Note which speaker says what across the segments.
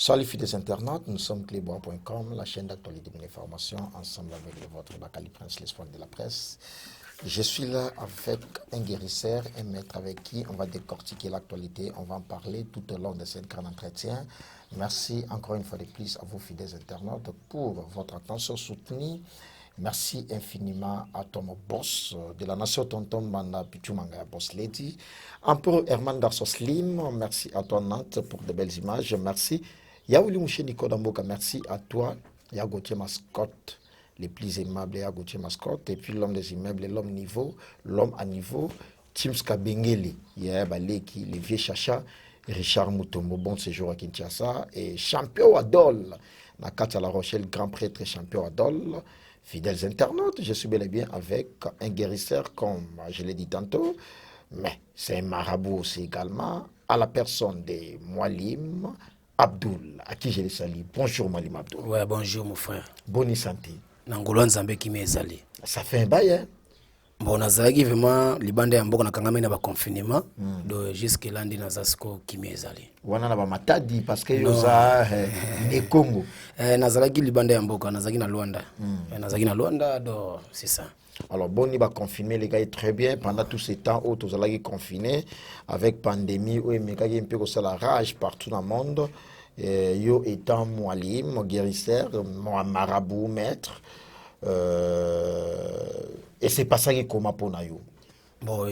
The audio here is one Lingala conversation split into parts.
Speaker 1: Salut fidèles internautes, nous sommes clébois.com, la chaîne d'actualité de l'information, ensemble avec le vôtre Bakali Prince, l'espoir de la presse. Je suis là avec un guérisseur, un maître avec qui on va décortiquer l'actualité, on va en parler tout au long de cette grand entretien. Merci encore une fois de plus à vous fidèles internautes pour votre attention soutenue. Merci infiniment à Tom Boss de la nation Tonton Banda Pichumanga Boss Lady. Empereur Herman Darso Slim, merci à toi Nantes pour de belles images. Merci. Yaouli Mouché Nikodamboka, merci à toi. Yagotier Mascotte, les plus aimables Yagotier Mascotte. Et puis l'homme des immeubles, l'homme niveau, l'homme à niveau. Timska Bengeli, Yabaleki, les vieux chacha. Richard Moutombo, bon séjour à Kinshasa. Et champion Adol, Nakata La Rochelle, grand prêtre champion Adol. Fidèles internautes, je suis bel et bien avec un guérisseur, comme je l'ai dit tantôt, mais c'est un marabout aussi également, à la personne de Moualim Abdoul, à qui je les salue. Bonjour Moualim Abdoul.
Speaker 2: Ouais, bonjour mon frère.
Speaker 1: Bonne santé.
Speaker 2: Nangolo Nzambe qui m'est allé.
Speaker 1: Ça fait un bail, hein?
Speaker 2: Bon, nazalaki vraiment libande ya mboka na kangame na ba confinement donc jusque là ndi nazasko qui m'est allé.
Speaker 1: Wana na ba matadi parce que yoza ne Congo.
Speaker 2: Nazalaki libande ya mboka nazalaki na Luanda. Nazalaki na Luanda donc c'est ça.
Speaker 1: Alors, bon, il va confirmer les gars très bien pendant tout ce temps où tous allez confinés avec pandémie où il y a un peu de la rage partout dans le monde. Yo étant Moualim, guérisseur, marabout, maître. Et c'est pas ça qui est comment pour nous.
Speaker 2: Bon,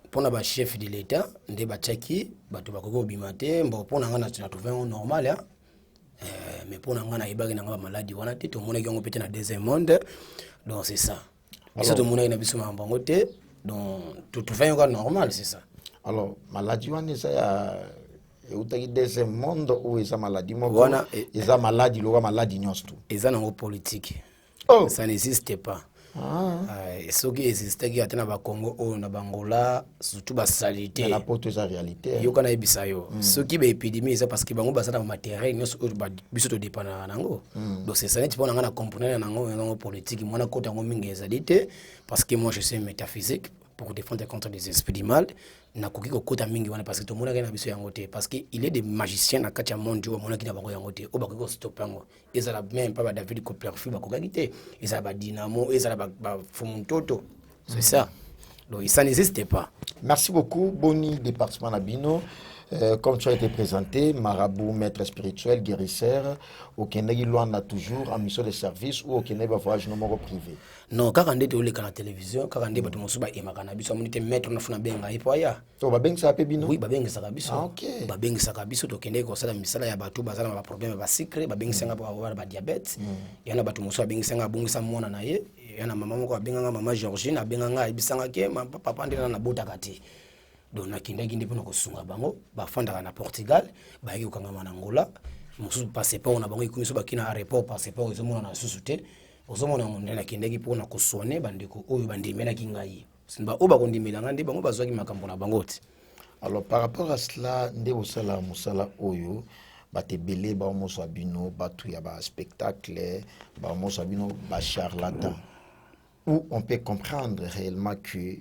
Speaker 2: pour le chef de l'État, on a tchaki, bato bakoko bimate, bon pour nous on a trouvé un normal hein. Mais pour nous on a ibagi na maladie on a dit tout le monde qui ont pété dans deuxième monde. Donc c'est ça. Alors, tout le monde a besoin de bangote, donc tout fait un normal, c'est ça.
Speaker 1: Alors maladie on est ça et au deuxième monde où ils ont maladie moi ils ont maladie le maladie nyos tout.
Speaker 2: Ils ont politique.
Speaker 1: Oh.
Speaker 2: Ça n'existe pas. Ce qui existe qui atteint ba Congo ou na Bangola surtout ba salité
Speaker 1: la porte est réalité
Speaker 2: yo kana ibisa yo ce qui ba épidémie c'est parce que bango basana matériel nyos ba biso to dépend nango donc c'est ça net pour na comprendre nango politique moi na kota ngo mingi ezalité parce que moi je suis métaphysique pour défendre contre des esprits du mal na koki ko kota mingi wana parce que to mona kana biso yango te parce que il est des magiciens na kati ya monde o mona kina bango yango te o ba ko stop yango ezala même pas ba David Copperfield ba ko gagité ezala ba Dynamo ezala ba Fumuntoto c'est ça donc ça n'existe pas.
Speaker 1: Merci beaucoup Boni département Nabino. Comme tu as été présenté, marabout, maître spirituel, guérisseur, au Kenya, on a toujours en mission de service ou au Kenya, va voyage numéro privé.
Speaker 2: Non, quand on est au la télévision, quand on est au Moussouba et Makanabiso, on est maître on a fait un benga et puis ya.
Speaker 1: Oh, babeng ça bino.
Speaker 2: Oui, babeng ça kabiso.
Speaker 1: OK.
Speaker 2: Babeng ça kabiso to Kenya ko sala misala ya batu bazala ba problème ba secret, babeng senga pour avoir ba diabète. Yana batu Moussouba benga senga bungisa mona na ye, yana mama moko benga mama Georgine abenga nga ibisanga ke papa ndena na bota kati. Donc nakindaki ndipo nakosunga bango bafandaka na Portugal bayaki kokanga na Angola mususu passeport na bango ikumiso bakina aéroport passeport ezomona na susu te ozomona monde nakindaki po na kosone bandeko oyo bandimelaki ngai simba oba kondimela ngandi bango bazwaki makambo na bango te.
Speaker 1: Alors par rapport à cela nde osala musala oyo batebele ba moso bino batu ya ba spectacle ba moso bino ba charlatan où on peut comprendre réellement que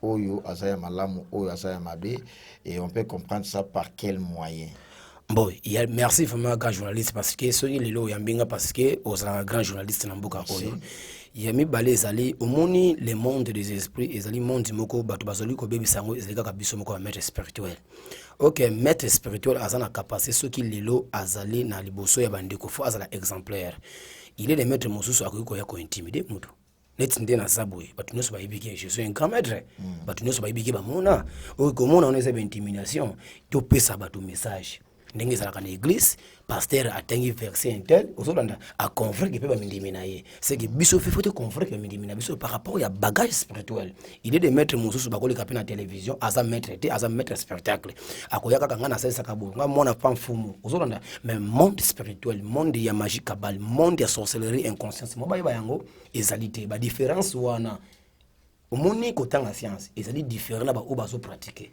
Speaker 1: Oyo Azaya Malamu, Oyo Azaya Mabe, et on peut comprendre ça par quel moyen.
Speaker 2: Bon, merci vraiment grand journaliste parce que ce qui est là yambinga parce que aux un grand journaliste namboka oyo. Yami balé zali omoni le monde des esprits ezali monde moko batu bazoli ko bebi sango ezali ka biso moko maître spirituel. OK, maître spirituel azana capacité ce qui lelo azali na liboso ya bandeko fo azala exemplaire. Il est le maître mosusu akoki ya ko intimider mutu. Let's ndena sabwe batu nyonso bayibiki je suis un grand maître batu nyonso bayibiki bamona o komona on eza intimidation to pesa batu message ndenge ezalaka na église pasteur atangi verset intel ozolanda a convaincre pe ba mindimi na ye c'est que biso faut te convaincre ba mindimi na biso par rapport ya bagage spirituel il est des maîtres mosusu bakoli kape na télévision aza maître spectacle akoyaka kanga na sasa kabo nga mona pa mfumu ozolanda mais monde spirituel monde ya magie kabale monde ya sorcellerie inconscience mo ba yango ezalité ba différence wana omoni ko tanga science ezali différent na ba o bazo pratiquer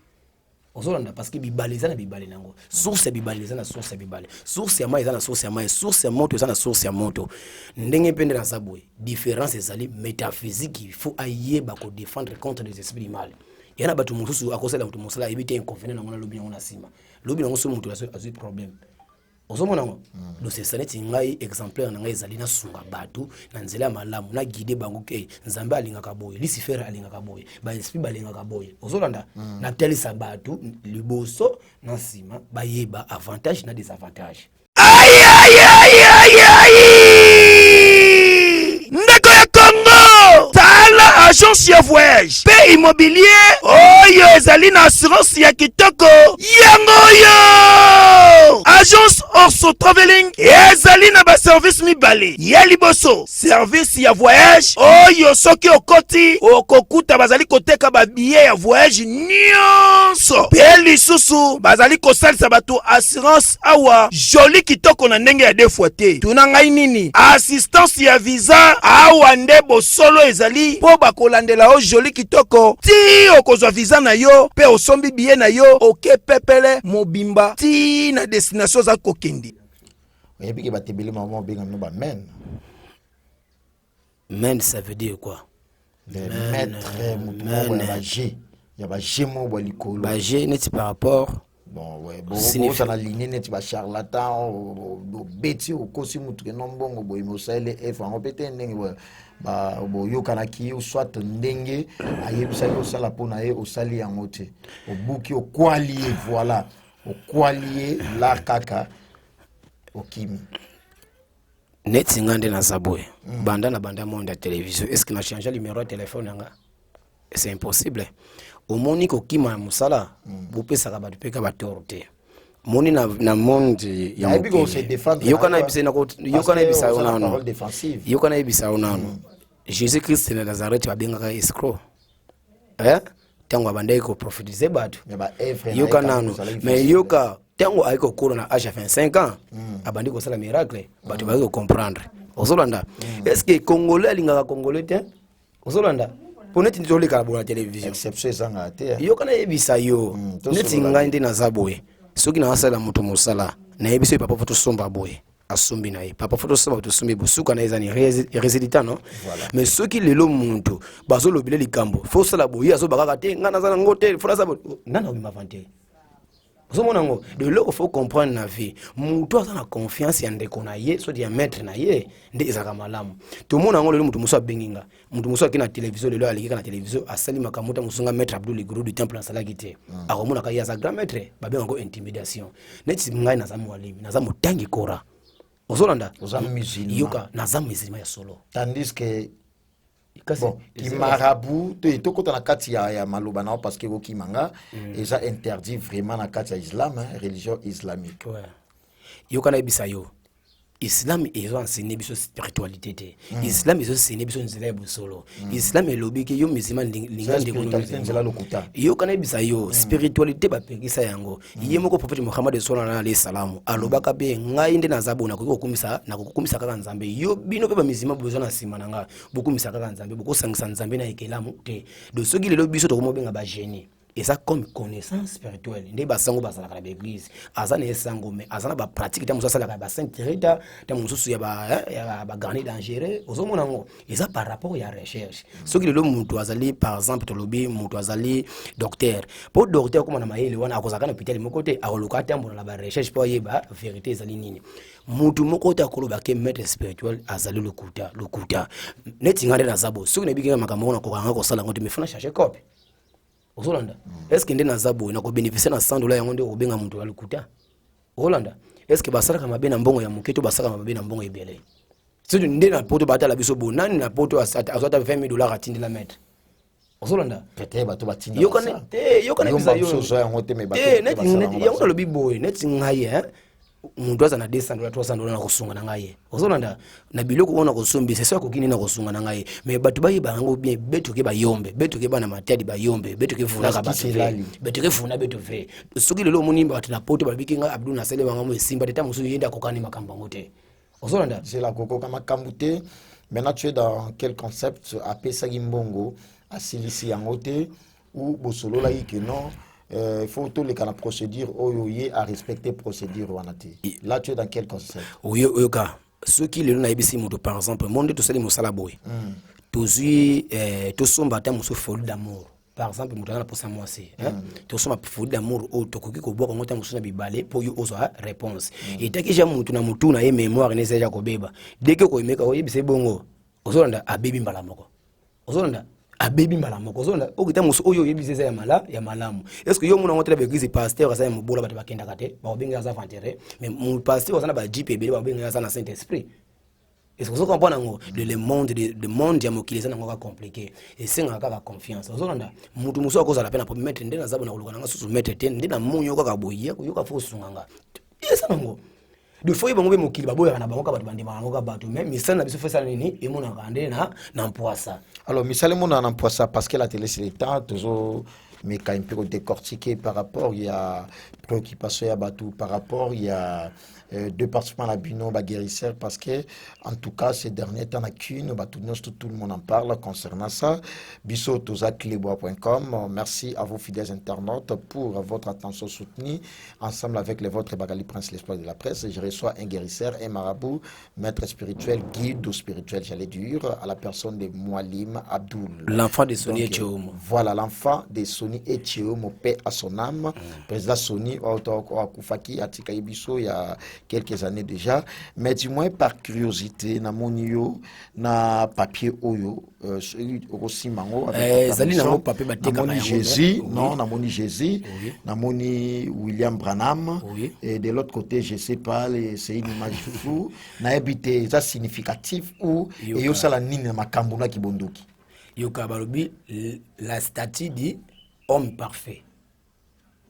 Speaker 2: ozolanda parce que bibaliza na bibali nango source bibaliza na source bibali source ya mai za na source ya mai source ya moto za na source ya moto ndenge pende na sabwe différence ezali métaphysique il faut ayeba ko défendre contre les esprits mal yana batu mususu akosela mutu musala ebite inconvénient na ngona lobi ngona sima lobi nango so mutu azui problème ozomona ngo do c'est ça neti ngai exemplaire na ngai ezali na sunga batu na nzela ya malamu na guide bango ke nzambe alingaka boye Lucifer alingaka boye ba esprit balingaka boye ozolanda na telisa batu liboso na nsima bayeba avantage na désavantage.
Speaker 3: Aïe aïe aïe aïe aïe ndeko ya Congo tala agence ya voyage pe immobilier oyo ezali na assurance ya kitoko yango yo agence Orso Traveling ezali na ba service mibale ya liboso service ya voyage oyo soki okoti okokuta bazali koteka ba billet ya voyage nyonso pe lisusu bazali kosalisa bato assurance awa joli kitoko na ndenge ya defwa te tuna ngai nini assistance ya visa awa nde bosolo ezali po bakolandela o joli kitoko ti okozwa visa na yo pe osombi billet na yo oke pepele mobimba ti na destination za kokende.
Speaker 1: oyebi ke batebeli maman benga no ba men
Speaker 2: Ça veut dire quoi?
Speaker 1: les maîtres mutumo ba G ya ba G mo ba likolo
Speaker 2: ba G neti par rapport
Speaker 1: bon ouais bon ça na ligne neti ba charlatan do beti o kosi mutu ke nombongo boy mo sale e fa ngo pete ndenge ba bo yokana ki o soit ndenge ayebisa yo sala pona e o sali yango te o buki o kwalier voilà o kwalier la kaka o kimi
Speaker 2: neti ngande na zabwe banda na banda monde ya télévision est-ce que na changer numéro de téléphone nga c'est impossible omoni ko kima ya musala bopesaka bato peka batorte moni na monde ya yokana ebisa na yokana ebisa onano yokana ebisa onano Jésus Christ na Nazareth babengaka escroc tango abandai ko prophétiser bato yokana no mais yoka tango aiko koro na âge 25 ans abandi ko sala miracle bato ba ko comprendre ozolanda est-ce que congolais alingaka congolais te ozolanda poneti ndoli kala bona télévision
Speaker 1: exception zanga te
Speaker 2: yo kana yebisa yo neti ngai ndi na zaboye soki na wasala mutu musala na yebiso papa foto somba boye asombi na ye papa foto somba to sombi busuka na ezani résultat non mais soki lelo muntu bazolo bile likambo fo sala boye azo bakaka te ngana zana ngote fo sala nana mi mavante zomonango de loko faut comprendre na vie mutu azana confiance ya ndeko na ye so dia maître na ye nde ezaka malamu to monango lelo mutu muso abenginga mutu muso akina télévision lelo alikika na télévision asali makamuta musunga maître Abdul Guru du temple salaki te akomona ka ya za grand maître babenga ko intimidation neti ngai na zamu walimi na zamu tangi kora ozolanda
Speaker 1: ozamu musulman
Speaker 2: yoka na zamu musulman ya solo
Speaker 1: tandis que bon qui marabout to kota na kati ya maloba na parce que ko manga et ça interdit vraiment na kati ya islam religion islamique
Speaker 2: ouais yoka na ebisa yo Islam est enseigné biso spiritualité te Islam est enseigné biso nzela solo Islam est lobi ke yo musulman linga
Speaker 1: ndeko
Speaker 2: yo kana bisa yo spiritualité ba pekisa yango ye moko prophète Muhammad sallallahu alayhi wasallam alobaka be ngai nde nazabona ko kokumisa kaka nzambe yo bino pe ba musulman bozo na sima nanga bokumisa kaka nzambe bokosangisa nzambe na ekelamu te do soki lelo biso to komobenga ba génie et ça comme connaissance spirituelle ndé basango basala ka l'église azana esango mais azana ba pratique ta muso sala ka ba saint rita ta muso ya ba garni dangereux ozomona ngo et ça par rapport ya recherche ce qui le muntu azali par exemple to lobi muntu azali docteur pour docteur comme na mayele wana akozaka na hôpital moko te akoluka tambo na ba recherche pour yeba vérité ezali nini muntu moko ta koloba ke maître spirituel azali lokuta neti ngande na zabo soki na bikinga makambo na kokanga ko sala ngo te me fana chercher copie Holanda est-ce que ndena zabo na ko bénéficier na $100 yango nde obenga muntu alikuta Holanda est-ce que basala kama bena mbongo ya muketo basaka kama bena mbongo ebele c'est ndena poto batala biso bonani na poto azata $20,000 atindi la maître Holanda
Speaker 1: peut-être bato batindi
Speaker 2: yokana bisa yo
Speaker 1: yango te me bato
Speaker 2: yango lobi boy net ngai muntu azana $200 $300 na kosunga na ngai ozolanda na biloko ona kosombi c'est ça kokini na kosunga na ngai mais batu bayi bango bien beto ke bayombe beto ke bana matadi bayombe beto ke funa ka batu beto ke funa beto fe soki lelo monimba batu na poto babikinga Abdul na sele bango simba teta musu yenda kokani makambo ngote ozolanda
Speaker 1: c'est la koko kama kamute maintenant tu es dans quel concept apesa gimbongo asilisi yangote ou bosolo la que non il faut tout les cas la procédure oyoye à respecter procédure wanati là tu es dans quel concept
Speaker 2: oyoka ceux qui le na ebisi moto par exemple monde to sali mosala boy tozui to somba ta muso folie d'amour par exemple moto na posa mwasi to soma fudi d'amour o to koki ko boka ngota musuna bibale po yo ozo réponse et taki ja mutu na mutu na ye mémoire ne seja ko beba deke ko imeka o yebise bongo ozolanda abebi mbala moko ozolanda abebi mbala moko ozolanda okita musu oyo yebise ya malamu est-ce que yo muna ngotela begizi pasteur asa mobola batu bakenda kate ba obenga za vantere mais mon pasteur ozana ba JP bele ba obenga za na Saint Esprit. Est-ce que vous comprenez le monde ya mokili ça n'anga compliqué et c'est ngaka confiance ozolanda mutu muso akoza la pena pour mettre ndena zabo na kuluka nanga susu mettre ten ndena munyo kaka boye ko yoka fo sunganga esa nango de fois bango be mokili baboya na bango ka batu bandima bango ka batu même misana biso fesa nini et mona kande na mpoasa
Speaker 1: alors misale mona na mpoasa parce que la télé c'est le temps toujours mais quand un peu décortiqué par rapport il y a préoccupation ya batu par rapport il y a deux participants à la bino guérisseur parce que en tout cas ces derniers temps tout le monde en parle concernant ça biso tozakileboa.com. Merci à vos fidèles internautes pour votre attention soutenue ensemble avec les vôtres Bagali Prince l'espoir de la presse. Je reçois un guérisseur, un marabout, maître spirituel, guide spirituel, j'allais dire, à la personne de Moualim Abdoul,
Speaker 2: l'enfant de Sony Etchiomo.
Speaker 1: Voilà, l'enfant de Sony Etchiomo, paix à son âme. Président Sony Kufaki Atika Ibiso il y a quelques années déjà, mais du moins par curiosité na monio na papier oyo aussi mango avec Jésus non na moni Jésus na moni William Branham et de l'autre côté je sais pas c'est une image fou na habité ça significatif ou et yo sala nini makambo na kibondoki
Speaker 2: yoka balobi la statue dit homme parfait.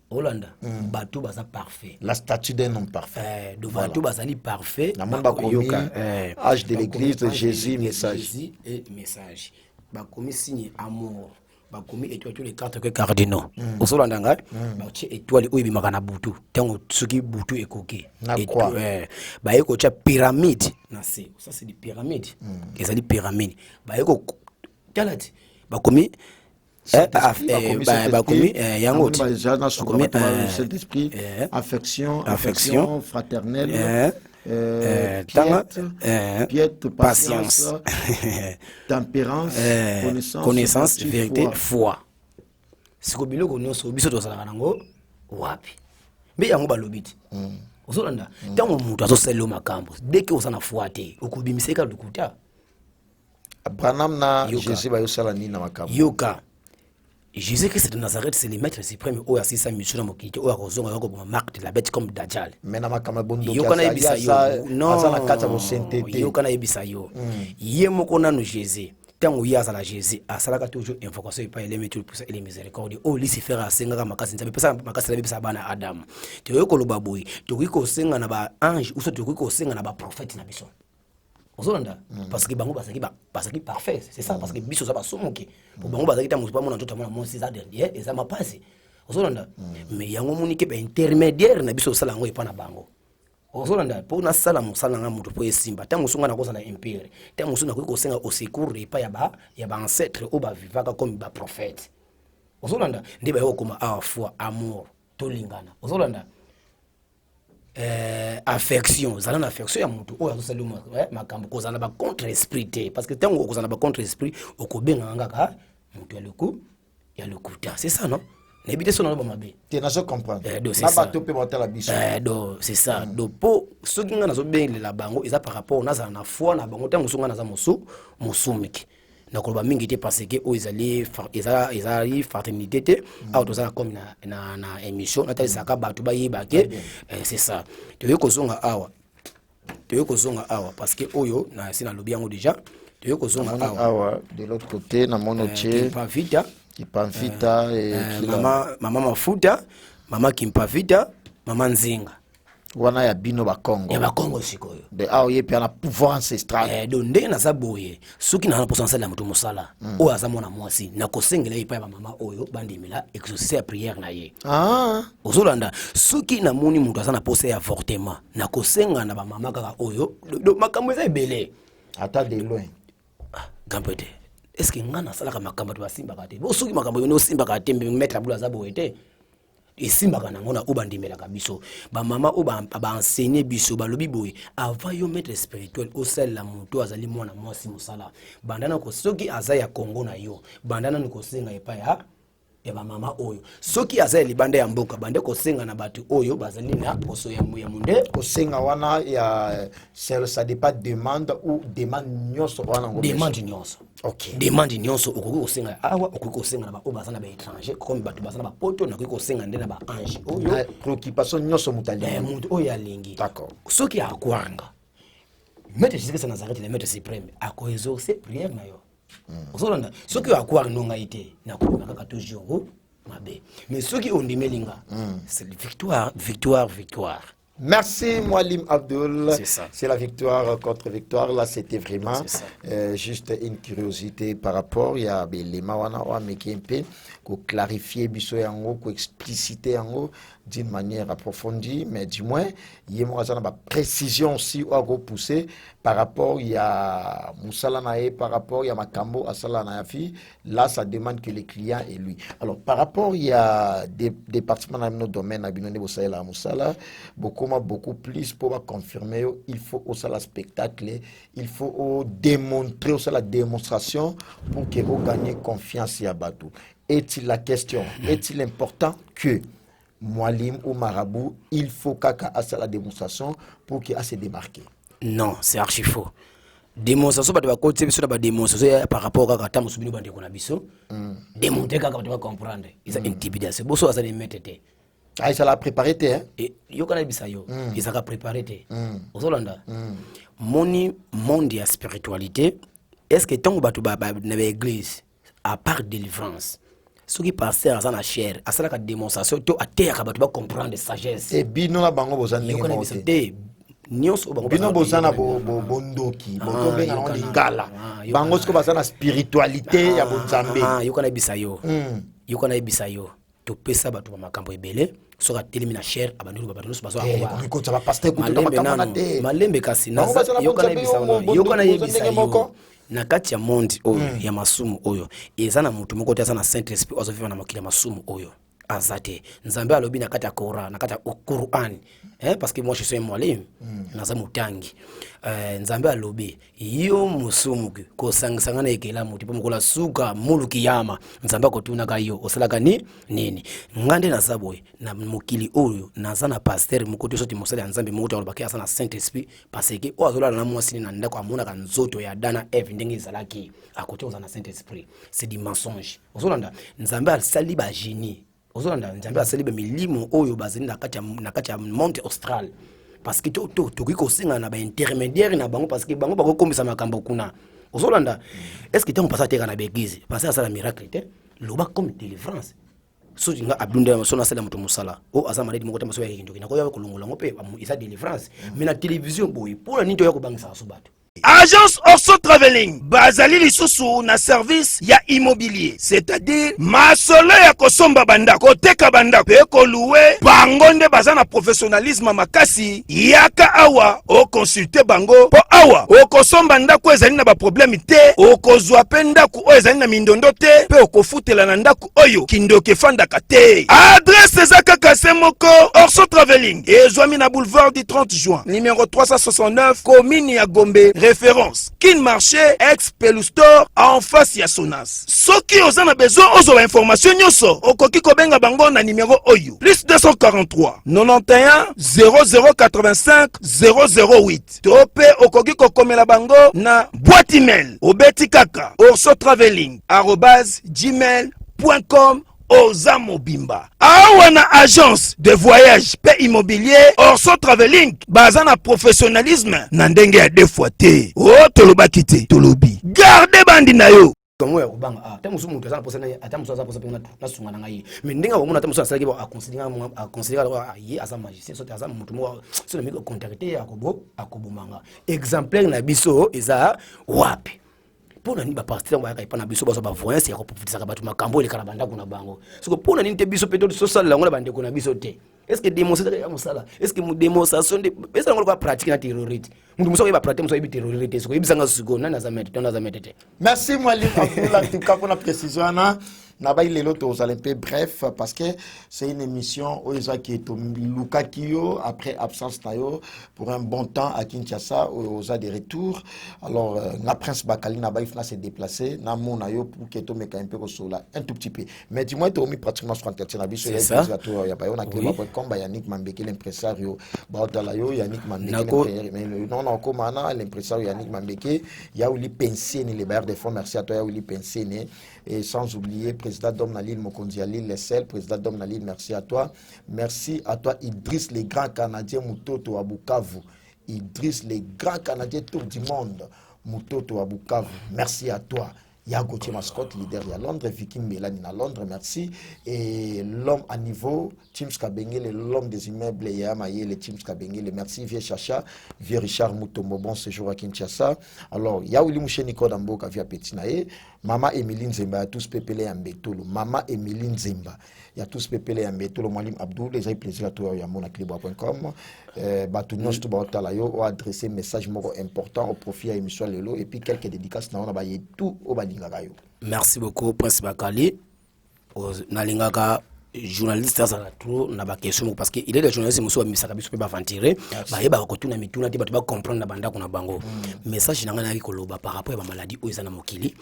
Speaker 2: Hollanda, Batou Baza parfait.
Speaker 1: La statue d'un homme parfait.
Speaker 2: De Batou Bazali parfait.
Speaker 1: Âge de l'église, Jésus, message.
Speaker 2: Jésus et message. Bakomi signe amour. Bakomi étoile tous les quatre que cardinaux. Au Hollanda, bachi étoile où il makana butu. Tango tsuki butu ekoke.
Speaker 1: Na quoi?
Speaker 2: Ba eko cha pyramide. Na c'est ça c'est des pyramides. Ils ont pyramide. Ba eko talati. Bakomi
Speaker 1: affection fraternelle, piètre, patience, tempérance,
Speaker 2: connaissance, vérité, foi. Si vous voulez que nous biso tozala nango wapi mbe yango balobiti ozolanda tango mutu azosala makambo deke osana foi te okubimiseka lukuta
Speaker 1: Branham na Jésus ba yosala ni na makambo
Speaker 2: yoka Jésus-Christ de Nazareth, c'est le maître suprême. Ou assis sa mission dans mon kit. Ou à raison comme marque de la bête comme Dajjal.
Speaker 1: Mais na makama bondo.
Speaker 2: Yokana ibisayo. Non.
Speaker 1: Azala kata mo sainteté.
Speaker 2: Yokana ibisayo. Yemo kona no Jésus. Tango yaza la Jésus. Asalaka toujours invocation et pas les métiers pour ça et les miséricordes. Oh Lucifer a senga makasi nzabe pesa makasi la bisa bana Adam. Te yoko lobaboy. Te wiko senga na ba ange ou so te wiko senga na ba prophète na biso. Ozolanda parce que bango basaki parfait c'est ça parce que biso za basomoki pour bango basaki ta musupa mona tota mona mon c'est ça dernier et ça m'a passé ozolanda mais yango monike ba intermédiaire na biso sala ngo epana bango ozolanda pour na sala musala nga mutu po esimba ta musunga na koza na empire ta musuna ko senga au secours epa ya ba ancêtre o ba vivaka comme ba prophète ozolanda ndiba yo koma a foi amour tolingana ozolanda affection zala na affection ya mutu oyo azosala makambo kozala ba contre esprit parce que tango kozala ba contre esprit okobenga ngaka mutu ya lokuta c'est ça non nebite sona ba mabe
Speaker 1: te na so comprendre
Speaker 2: na
Speaker 1: ba to pe botala biso
Speaker 2: do c'est ça do po soki nga nazo bengelela bango eza par rapport na za na foi na bango tango songa na za musumiki na koloba mingi te parce que ezali fraternité te a tozala comme na émission na tali saka batu ba yebake c'est ça te yoko zonga awa parce que oyo na sina lobi yango déjà te yoko zonga
Speaker 1: awa de l'autre côté na monoche Kimpavita et
Speaker 2: maman mafuta maman Kimpavita maman Nzinga
Speaker 1: wana ya bino ba Congo
Speaker 2: sikoyo
Speaker 1: de ao ye pia na pouvoir ancestral
Speaker 2: do nde na zaboye soki na potentiel ya mutu musala o azamona mwasi na kosengela ipa ba mama oyo bandimela exaucer prière na ye ozolanda soki na moni mutu azana pose ya avortement na kosenga na ba mama kaka oyo do makambo eza ebele
Speaker 1: ata de loin
Speaker 2: gambete est-ce que ngana sala ka makambo to basimba kate bo soki makambo yo no simba kate mettre bula zaboye te esimbaka nango na obandimelaka biso bamama oyo baenseigné biso balobi boye avant yo maître spirituel osalela moto azali mwana mwasi mosala bandana ko soki aza ya Congo na yo bandana ni kosenga epa ya mama oyo soki aza libanda ya mboka bande kosenga na batu oyo bazali na poso ya munde
Speaker 1: kosenga wana ya ça dépend demande ou demande nyonso wana ngo
Speaker 2: demande nyonso. OK, demande nyonso okoki kosenga awa okoki kosenga na ba oyo bazana ba étranger comme batu bazana ba poto na koki kosenga nde na ba ange oyo
Speaker 1: préoccupation nyonso mutali
Speaker 2: mutu oyo alingi.
Speaker 1: D'accord.
Speaker 2: Soki akwanga Maître Jésus Christ Nazareth le Maître suprême ako exaucer prière na yo. Ozolanda soki akwanga nonga ite na ko kaka toujours mabe mais soki ondimelinga c'est victoire.
Speaker 1: Merci Moualim Abdul.
Speaker 2: C'est ça.
Speaker 1: C'est la victoire contre victoire. Là, c'était vraiment juste une curiosité par rapport. Il y a les mawana wa mekempe pour clarifier biso yango, pour expliciter yango d'une manière approfondie, mais du moins il y a une précision aussi à repousser par rapport il y a Moussala nae par rapport il y a Makambo Asala Nayafi. Là, ça demande que le client est lui. Alors par rapport il y a des départements dans nos domaines à Binone Boussaïla Moussala beaucoup plus pour confirmer il faut aussi la spectacle il faut démontrer aussi la démonstration pour que vous gagnez confiance à Batou. Est-il la question est-il important que Moualim ou Marabout il faut qu'à la démonstration pour qu'il se démarquer?
Speaker 2: Non, c'est archi faux. Démonstration pas de côté biso na ba démonstration par rapport à kata musubini bande ko na biso démontrer kaka tu vas comprendre ils ont intimidation boso azali metete.
Speaker 1: Ah, ça l'a préparé, hein?
Speaker 2: Et yo kana bisa yo, ils ont préparé te. Ozolanda. Moni monde ya spiritualité, est-ce que tant batu ba na l'église à part délivrance. Ce qui passait à la chair, à ça la démonstration to à terre batu ba comprendre sagesse.
Speaker 1: Et bino la bango bozan
Speaker 2: yo kana bisa te. Nyonso bango
Speaker 1: bino bozana bondoki, boto benga na lingala. Bango sko basana spiritualité ya bonzambe.
Speaker 2: Yo kana bisa yo. Yo kana bisa yo. To pesa batu ba makambo ebele. Soka telemina cher abandu babatu so baso
Speaker 1: akwa ko tsa pasteur ko to makambo na te
Speaker 2: malembe kasi na yokana yebisa yo na kati ya monde oyo ya masumu oyo ezana mutu moko te azana saint esprit ozoviva na makila masumu oyo azate nzambe alobi na kati ya Coran na kati ya Quran parce que moi je suis mwalimu naza mutangi nzambe alobi yo musumu ko sanga na ekela mutu po mukola suka muluki yama nzambe ko tuna ka yo osalaka nini ngande na saboy na mukili oyo naza na pasteur mukoto soti mosala ya nzambe mukoto alobaki asa na saint esprit parce que o azola na mwasi na ndako amona ka nzoto ya dana eve ndenge ezalaki akotoza na saint esprit c'est du mensonge ozolanda nzambe alisali ba génie ozolanda nzambe asalibe milimo oyo bazali na kati ya monte austral parce que to kiko singa na ba intermédiaire na bango parce que bango bako komisa makambo kuna ozolanda est-ce que tango passa terre na béguise passer à ça la miracle te loba comme délivrance so nga abdunda so na sala mutu musala o azama maladi moko tamaso ya kindoki na ko ya kolongola ngope isa délivrance mais na télévision boy pour la nito ya ko bangisa so bato.
Speaker 3: Agence Orso Traveling bazali lisusu na service ya immobilier, c'est-à-dire masolo ya kosomba banda koteka banda pe koluwe bango nde bazana professionnalisme makasi yaka awa o consulter bango po awa o kosomba ndako ezali na ba problème te o kozwa pe ndako o ezali na mindondo te pe o kofutela na ndako oyo kindoke fandaka te. Adresse ezaka kase moko Orso Traveling ezwami na boulevard du 30 juin numéro 369 commune ya Gombe. Référence Kin Marché ex Pelustor en face ya Sonas. Soki ozana besoin ozo information nyoso okoki kobenga bango na numéro oyo plus 243 91 0085 008 tope okoki kokomela bango na boîte email obeti kaka orsotraveling@gmail.com Oza Mobimba. Awana agence de voyage pe immobilier Orso Traveling bazana professionnalisme na ndenge ya defoite. O tolobaki te tolobi. Garde bandi na yo.
Speaker 2: Kongo ya kubanga tamusu mutu azana posana atamusu azana posana na sunga na ngai. Mais ndinga bomuna tamusu asaki ba aconsidérer yi asa magicien so azana mutu mo so miko contacter akobomanga. Exemplaire na biso eza wapi? Pona ni ba pasteur ba kaipa na biso ba so ba voyance ya ko profitisa ka batu makambo le kala banda kuna bango. Siko pona ni te biso peto social la ngona bande kuna biso te. Est-ce que démonstration ya musala? Est-ce que mu démonstration de est-ce ngolo ba pratique na terroriste? Mundu muso ba pratique muso ba terroriste siko ibisanga sugo na za metete.
Speaker 1: Merci Moualim Abdul en tout cas pour la précision. Nabaï les lots aux Olympiques, bref, parce que c'est une émission où ils ont qui est au Luka Kyo, après absence tayo, pour un bon temps à Kinshasa, aux a des retours. Alors, la Prince Bakali, Nabaï s'est déplacé, Namo Nayo, pour qu'il y ait un peu un tout petit peu. Mais dis-moi, tu as mis pratiquement 30
Speaker 2: c'est ça.
Speaker 1: Il y a pas comme Yannick Mambeke, l'impresario, Baotalayo, Yannick Mambeke, non, comme l'impresario Yannick Mambeke, il y a eu les pensées, les bailleurs de fonds, merci à toi, il y a eu les pensées, et sans oublier, président Dom Nalil Mokonzi Alil Lessel, président Dom Nalil, merci à toi, Idriss, les grands Canadiens, Moutoto à Bukavu, Idriss, les grands Canadiens, tout du monde, Moutoto à Bukavu, merci à toi. Yago Mascot, leader à Londres, Vicky Mélanie à Londres, merci. Et l'homme à niveau, Tim Skabengele, l'homme des immeubles, Yamaye, le Tim Skabengele, merci. Vieux Chacha, Vieux Richard Moutombo, bon séjour à Kinshasa. Alors, Yaouli Mouché Nico Damboka, Via Petinae, Mama Emeline Zemba, tous pépélé en Betolo, Mama Emeline Zemba, il y a tous pépélé en Betolo, Mwalim Abdou, les aïe plaisir à toi, yamona.clibo.com. Batunios tout batalayo ou adresser message important au profit à émission Lelo et puis quelques dédicaces na on a tout au balingagayo.
Speaker 2: Merci beaucoup Prince Bakali. Nalingaka journaliste ça trop na ba question parce que il est le journaliste muso misaka biso pe ba ventirer ba yeba ko tuna mituna ti ba comprendre na banda kuna bango message nanga na koloba par rapport à ba maladie o ezana mokili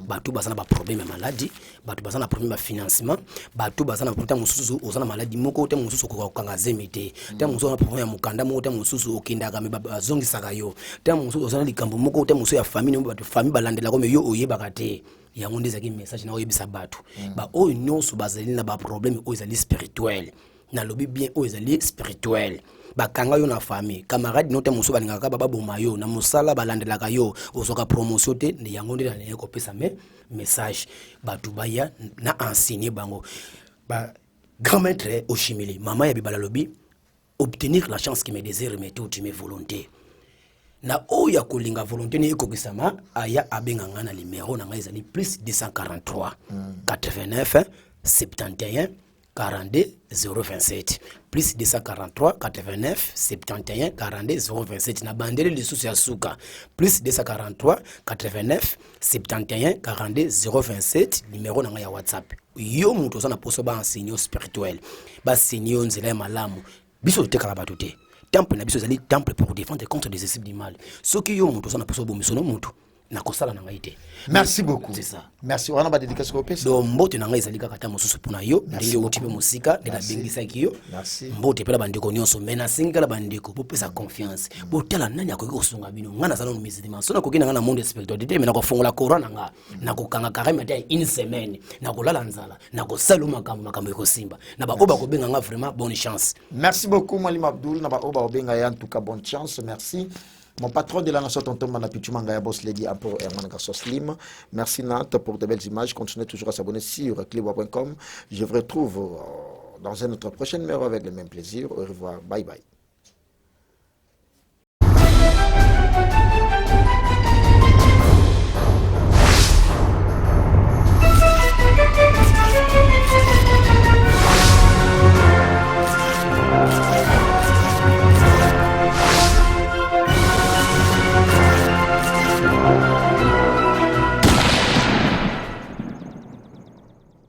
Speaker 2: ba tout bazana ba problème ya maladie ba tout bazana problème ya financement ba tout bazana problème mususu ozana maladie moko te mususu ko kanga zemite te mususu na problème ya mukanda moko te mususu okindaka me ba zongisaka yo te mususu ozana likambo moko te mususu ya famille ba famille balandela ko me yo oyebaka te yango ndezaki message na oyebisa bato ba oyo nyonso bazali na ba problème oyo ezali spirituel na lobi bien oyo ezali spirituel bakanga yo na famille camarade note muso balingaka baba boma yo na musala balandelaka yo osoka promotion te ndi yango ndela ne ko pesa message bato baya na enseigner bango ba grand maître Oshimili mama ya bibala lobi obtenir la chance qui me désire mais tout mes volontés na oya kolinga volonté ne ekokisama aya abenga ngana numéro na ngai ezali plus 243 89 71 42 027 plus 243 89 71 42 027 na bandele lisusu ya suka plus 243 89 71 42 027 numéro na ngai ya WhatsApp yo muto sana poso ba enseigner spirituel ba enseigner nzela ya malamu biso tekala bato te temple na biso ezali temple pour défendre contre des esprits du mal ce qui yo muto sana poso bo misono muto na kosala na ngai te.
Speaker 1: Merci beaucoup.
Speaker 2: C'est ça.
Speaker 1: Merci. On a ba dédicace ko pesa.
Speaker 2: Do mbote na ngai ezali kaka ta mosusu pona yo ndenge otipe musika de la bengisa kiyo.
Speaker 1: Merci.
Speaker 2: Mbote pela bandeko nyonso mena singa la bandeko po pesa confiance. Bo tala nani akoki kosunga bino ngana zala no musulman. So na koki na monde spirituel de mena ko fongola Coran nga na ko kanga carrément ta une semaine na ko lala nzala na ko saluma makambo ko simba. Na ba oba ko benga nga vraiment bonne chance.
Speaker 1: Merci beaucoup Mwalim Abdul na ba oba benga ya en tout cas bonne chance. Merci. Mon patron de la nation, Tonton Manapichumanga, boss lady, Apo Herman Garçon Slim. Merci Nat pour de belles images. Continuez toujours à s'abonner sur clibo.com. Je vous retrouve dans un autre prochain numéro avec le même plaisir. Au revoir. Bye bye.